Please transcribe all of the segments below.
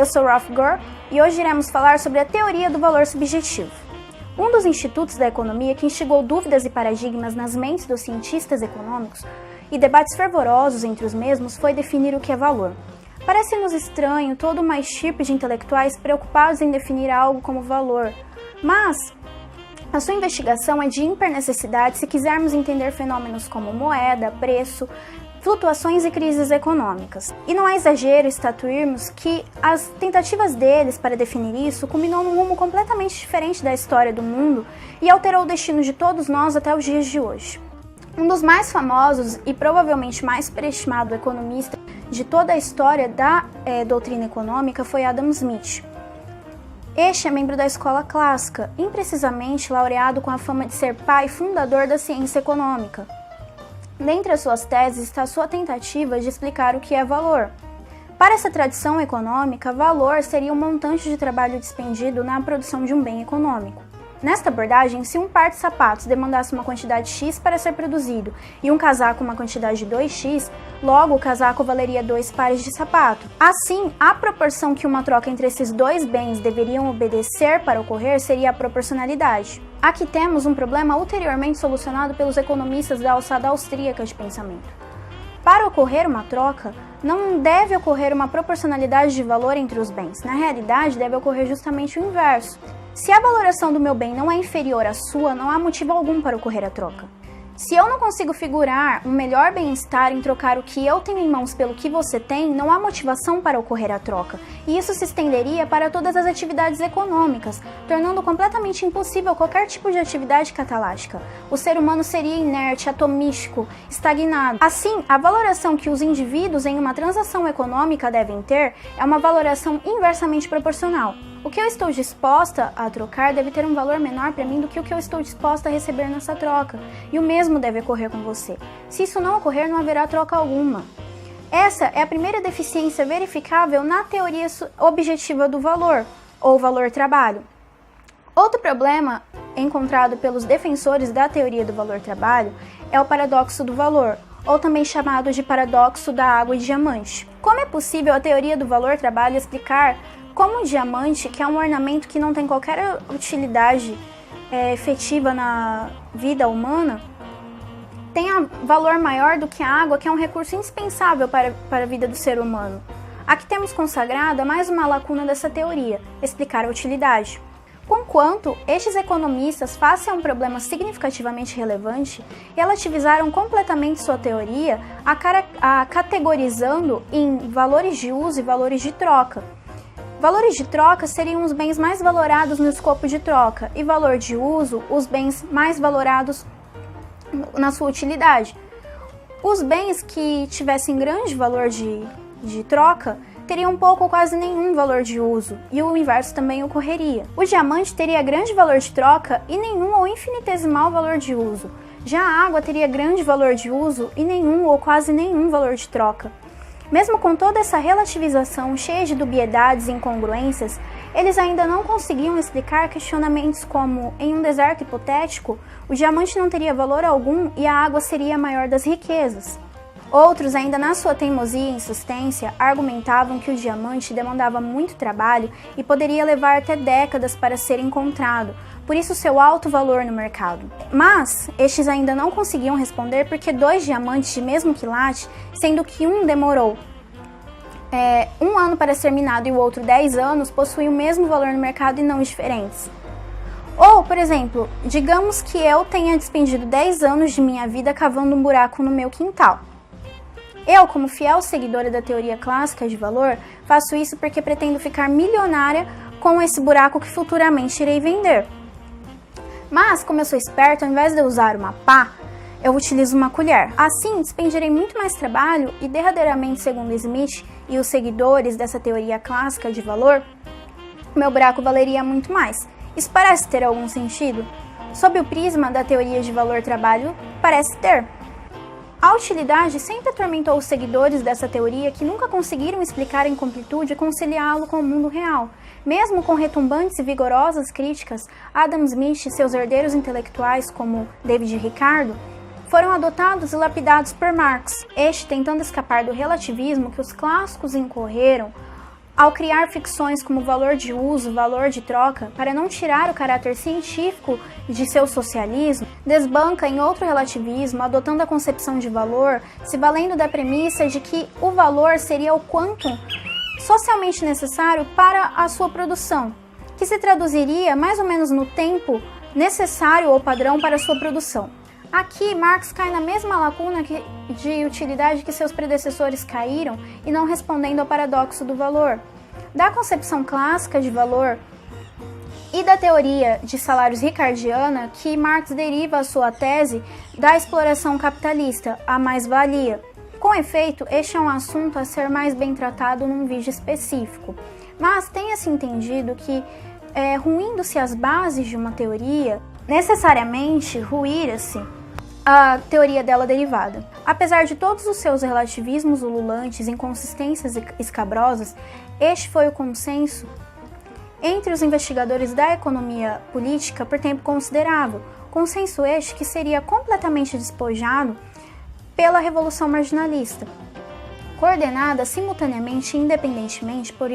eu sou Ralph Gore e hoje iremos falar sobre a teoria do valor subjetivo. Um dos institutos da economia que instigou dúvidas e paradigmas nas mentes dos cientistas econômicos e debates fervorosos entre os mesmos foi definir o que é valor. Parece-nos estranho toda uma estirpe de intelectuais preocupados em definir algo como valor, mas a sua investigação é de ímpar necessidade se quisermos entender fenômenos como moeda, preço, flutuações e crises econômicas. E não é exagero estatuirmos que as tentativas deles para definir isso culminou num rumo completamente diferente da história do mundo e alterou o destino de todos nós até os dias de hoje. Um dos mais famosos e provavelmente mais superestimado economista de toda a história da doutrina econômica foi Adam Smith. Este é membro da escola clássica, imprecisamente laureado com a fama de ser pai fundador da ciência econômica. Dentre as suas teses está a sua tentativa de explicar o que é valor. Para essa tradição econômica, valor seria um montante de trabalho despendido na produção de um bem econômico. Nesta abordagem, se um par de sapatos demandasse uma quantidade X para ser produzido e um casaco uma quantidade de 2X, logo o casaco valeria 2 pares de sapato. Assim, a proporção que uma troca entre esses dois bens deveriam obedecer para ocorrer seria a proporcionalidade. Aqui temos um problema ulteriormente solucionado pelos economistas da alçada austríaca de pensamento. Para ocorrer uma troca, não deve ocorrer uma proporcionalidade de valor entre os bens. Na realidade, deve ocorrer justamente o inverso. Se a valoração do meu bem não é inferior à sua, não há motivo algum para ocorrer a troca. Se eu não consigo figurar um melhor bem-estar em trocar o que eu tenho em mãos pelo que você tem, não há motivação para ocorrer a troca. E isso se estenderia para todas as atividades econômicas, tornando completamente impossível qualquer tipo de atividade catalática. O ser humano seria inerte, atomístico, estagnado. Assim, a valoração que os indivíduos em uma transação econômica devem ter é uma valoração inversamente proporcional. O que eu estou disposta a trocar deve ter um valor menor para mim do que o que eu estou disposta a receber nessa troca. E o mesmo deve ocorrer com você. Se isso não ocorrer, não haverá troca alguma. Essa é a primeira deficiência verificável na teoria objetiva do valor, ou valor-trabalho. Outro problema encontrado pelos defensores da teoria do valor-trabalho é o paradoxo do valor, ou também chamado de paradoxo da água e diamante. Como é possível a teoria do valor-trabalho explicar como um diamante, que é um ornamento que não tem qualquer utilidade efetiva na vida humana, tenha valor maior do que a água, que é um recurso indispensável para a vida do ser humano? Aqui temos consagrada mais uma lacuna dessa teoria, explicar a utilidade. Conquanto estes economistas, face a um problema significativamente relevante, relativizaram completamente sua teoria, a categorizando em valores de uso e valores de troca. Valores de troca seriam os bens mais valorados no escopo de troca, e valor de uso, os bens mais valorados na sua utilidade. Os bens que tivessem grande valor de troca teriam pouco ou quase nenhum valor de uso, e o inverso também ocorreria. O diamante teria grande valor de troca e nenhum ou infinitesimal valor de uso. Já a água teria grande valor de uso e nenhum ou quase nenhum valor de troca. Mesmo com toda essa relativização cheia de dubiedades e incongruências, eles ainda não conseguiam explicar questionamentos como, em um deserto hipotético, o diamante não teria valor algum e a água seria a maior das riquezas. Outros, ainda na sua teimosia e insistência, argumentavam que o diamante demandava muito trabalho e poderia levar até décadas para ser encontrado, por isso seu alto valor no mercado. Mas estes ainda não conseguiam responder porque 2 diamantes de mesmo quilate, sendo que um demorou 1 ano para ser minado e o outro 10 anos, possuem o mesmo valor no mercado e não diferentes. Ou, por exemplo, digamos que eu tenha despendido 10 anos de minha vida cavando um buraco no meu quintal. Eu, como fiel seguidora da teoria clássica de valor, faço isso porque pretendo ficar milionária com esse buraco que futuramente irei vender. Mas, como eu sou esperta, ao invés de eu usar uma pá, eu utilizo uma colher. Assim, despendirei muito mais trabalho e, derradeiramente, segundo Smith e os seguidores dessa teoria clássica de valor, meu buraco valeria muito mais. Isso parece ter algum sentido? Sob o prisma da teoria de valor-trabalho, parece ter. A utilidade sempre atormentou os seguidores dessa teoria que nunca conseguiram explicar em completude e conciliá-lo com o mundo real. Mesmo com retumbantes e vigorosas críticas, Adam Smith e seus herdeiros intelectuais, como David Ricardo, foram adotados e lapidados por Marx, este tentando escapar do relativismo que os clássicos incorreram ao criar ficções como valor de uso, valor de troca, para não tirar o caráter científico de seu socialismo, desbanca em outro relativismo, adotando a concepção de valor, se valendo da premissa de que o valor seria o quantum socialmente necessário para a sua produção, que se traduziria mais ou menos no tempo necessário ou padrão para a sua produção. Aqui, Marx cai na mesma lacuna de utilidade que seus predecessores caíram e não respondendo ao paradoxo do valor. Da concepção clássica de valor e da teoria de salários ricardiana, que Marx deriva a sua tese da exploração capitalista, a mais-valia. Com efeito, este é um assunto a ser mais bem tratado num vídeo específico. Mas tenha-se entendido que, ruindo-se as bases de uma teoria, necessariamente ruíra-se a teoria dela derivada. Apesar de todos os seus relativismos ululantes, inconsistências escabrosas, este foi o consenso entre os investigadores da economia política por tempo considerável, consenso este que seria completamente despojado pela Revolução Marginalista, coordenada simultaneamente e independentemente por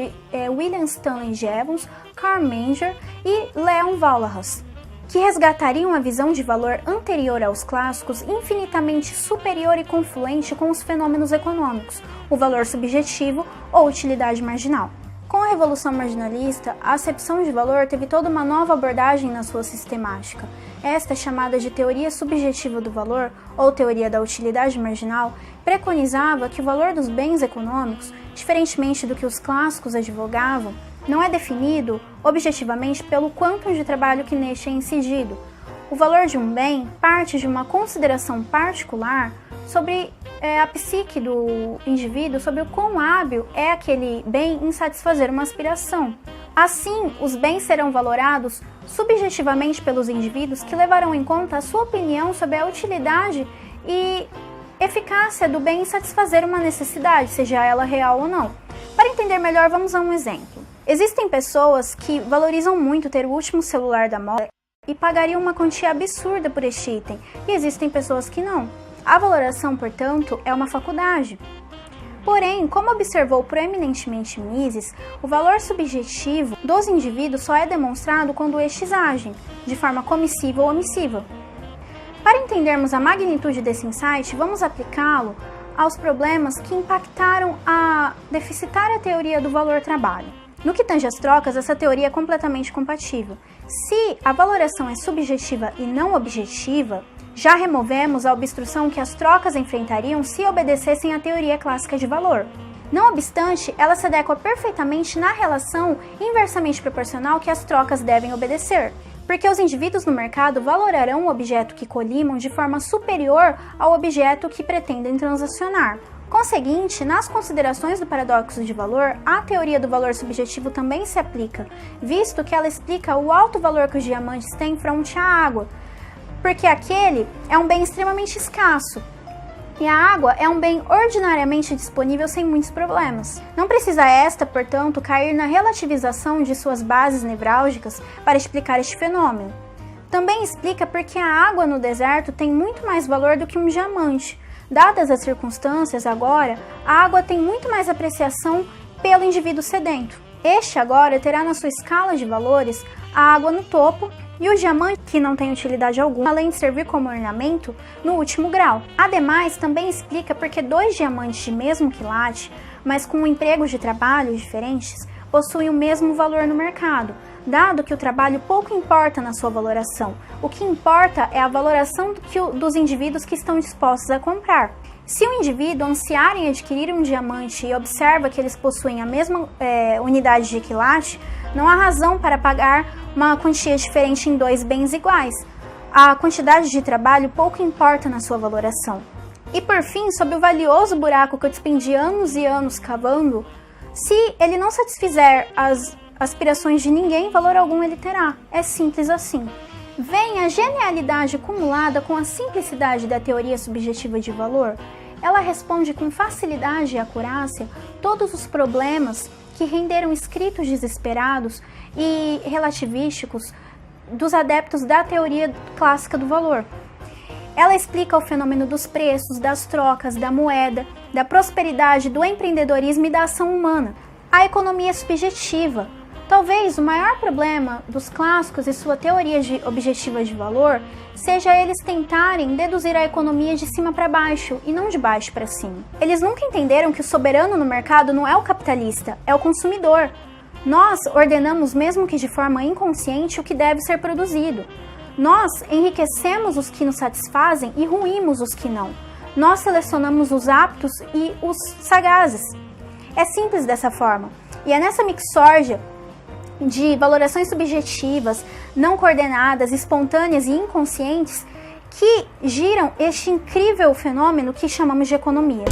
William Stanley Jevons, Karl Menger e Leon Walras, que resgatariam uma visão de valor anterior aos clássicos, infinitamente superior e confluente com os fenômenos econômicos, o valor subjetivo ou utilidade marginal. Com a Revolução Marginalista, a acepção de valor teve toda uma nova abordagem na sua sistemática. Esta, chamada de teoria subjetiva do valor, ou teoria da utilidade marginal, preconizava que o valor dos bens econômicos, diferentemente do que os clássicos advogavam, não é definido objetivamente pelo quantum de trabalho que neste é incidido. O valor de um bem parte de uma consideração particular sobre a psique do indivíduo, sobre o quão hábil é aquele bem em satisfazer uma aspiração. Assim, os bens serão valorados subjetivamente pelos indivíduos que levarão em conta a sua opinião sobre a utilidade e eficácia do bem em satisfazer uma necessidade, seja ela real ou não. Para entender melhor, vamos a um exemplo. Existem pessoas que valorizam muito ter o último celular da moda e pagariam uma quantia absurda por este item, e existem pessoas que não. A valoração, portanto, é uma faculdade. Porém, como observou proeminentemente Mises, o valor subjetivo dos indivíduos só é demonstrado quando estes agem, de forma comissiva ou omissiva. Para entendermos a magnitude desse insight, vamos aplicá-lo aos problemas que impactaram a deficitária teoria do valor-trabalho. No que tange às trocas, essa teoria é completamente compatível. Se a valoração é subjetiva e não objetiva, já removemos a obstrução que as trocas enfrentariam se obedecessem à teoria clássica de valor. Não obstante, ela se adequa perfeitamente na relação inversamente proporcional que as trocas devem obedecer, porque os indivíduos no mercado valorarão o objeto que colimam de forma superior ao objeto que pretendem transacionar. Conseguinte, nas considerações do paradoxo de valor, a teoria do valor subjetivo também se aplica, visto que ela explica o alto valor que os diamantes têm frente à água, porque aquele é um bem extremamente escasso, e a água é um bem ordinariamente disponível sem muitos problemas. Não precisa esta, portanto, cair na relativização de suas bases nevrálgicas para explicar este fenômeno. Também explica porque a água no deserto tem muito mais valor do que um diamante. Dadas as circunstâncias, agora, a água tem muito mais apreciação pelo indivíduo sedento. Este agora terá na sua escala de valores a água no topo e o diamante, que não tem utilidade alguma, além de servir como ornamento, no último grau. Ademais, também explica porque dois diamantes de mesmo quilate, mas com empregos de trabalho diferentes, possuem o mesmo valor no mercado, dado que o trabalho pouco importa na sua valoração. O que importa é a valoração dos indivíduos que estão dispostos a comprar. Se o indivíduo ansiar em adquirir um diamante e observa que eles possuem a mesma unidade de quilate, não há razão para pagar uma quantia diferente em dois bens iguais. A quantidade de trabalho pouco importa na sua valoração. E por fim, sobre o valioso buraco que eu despendi anos e anos cavando, se ele não satisfizer as aspirações de ninguém, valor algum ele terá. É simples assim. Vem a genialidade acumulada com a simplicidade da teoria subjetiva de valor. Ela responde com facilidade e acurácia todos os problemas que renderam escritos desesperados e relativísticos dos adeptos da teoria clássica do valor. Ela explica o fenômeno dos preços, das trocas, da moeda, da prosperidade, do empreendedorismo e da ação humana. a economia subjetiva. Talvez o maior problema dos clássicos e sua teoria objetiva de valor seja eles tentarem deduzir a economia de cima para baixo e não de baixo para cima. Eles nunca entenderam que o soberano no mercado não é o capitalista, é o consumidor. Nós ordenamos, mesmo que de forma inconsciente, o que deve ser produzido. Nós enriquecemos os que nos satisfazem e ruímos os que não. Nós selecionamos os aptos e os sagazes. É simples dessa forma. E é nessa mixórdia de valorações subjetivas, não coordenadas, espontâneas e inconscientes que giram este incrível fenômeno que chamamos de economia.